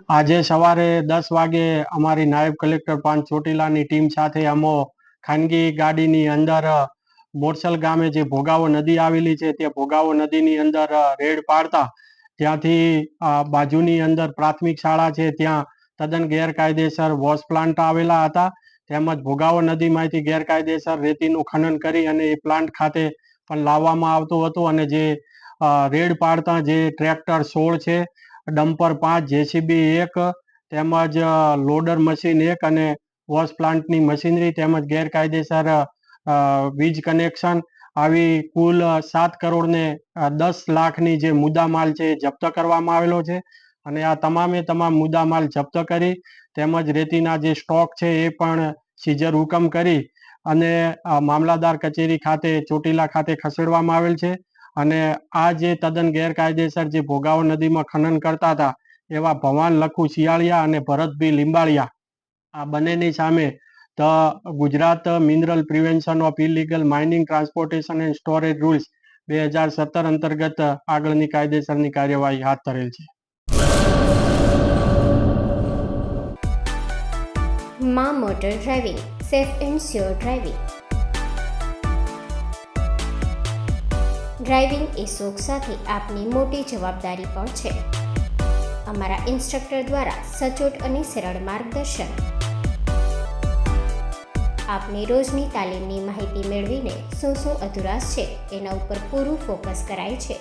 આજે સવારે 10 વાગે અમારી નાયબ કલેક્ટર પાંચ ચોટીલાની ટીમ સાથે અમો ખાનગી ગાડીની અંદર બોરસલ ગામે જે ભોગાવો નદી આવેલી છે તે ભોગાવો નદીની અંદર રેડ પાડતા ત્યાંથી બાજુની અંદર પ્રાથમિક શાળા છે ત્યાં તદ્દન ગેરકાયદેસર વોશ પ્લાન્ટ આવેલા હતા, તેમજ ભોગાવો નદીમાંથી ગેરકાયદેસર રેતીનું ખનન કરી અને એ પ્લાન્ટ ખાતે પણ લાવવામાં આવતું હતું. અને જે રેડ પાડતા જે ટ્રેક્ટર 16 છે, ડમ્પર 5, જેસીબી 1 તેમજ લોડર મશીન 1 અને વોશ પ્લાન્ટની મશીનરી તેમજ ગેરકાયદેસર વીજ કનેક્શન આવી કુલ 7 કરોડ ને 10 લાખની જે મુદ્દામાલ છે એ જપ્ત કરવામાં આવેલો છે. અને આ તમામે તમામ મુદ્દામાલ જપ્ત કરી તેમજ રેતીના જે સ્ટોક છે એ પણ સીઝર હુકમ કરી અને મામલાદાર કચેરી ખાતે ચોટીલા ખાતે ખસેડવામાં આવેલ છે. અને આ જે તદ્દન ગેરકાયદેસર જે ભોગાવો નદીમાં ખનન કરતા હતા એવા ભવાન લખુ શિયાળિયા અને ભરતભાઈ લીંબાળિયા આ બંનેની સામે the Gujarat mineral prevention of illegal mining transportation and storage rules 2017 અંતર્ગત આગળની કાયદેસરની કાર્યવાહી હાથ ધરેલ છે. માં motor driving, safe and sure driving. Driving એ શોખ સાથે આપની મોટી જવાબદારી પણ છે. અમારા ઇન્સ્ટ્રક્ટર દ્વારા સચોટ અને સરળ માર્ગદર્શન. આપની રોજની તાલીમની માહિતી મેળવીને શું અધુરાશ છે એના ઉપર પૂરું ફોકસ કરાય છે.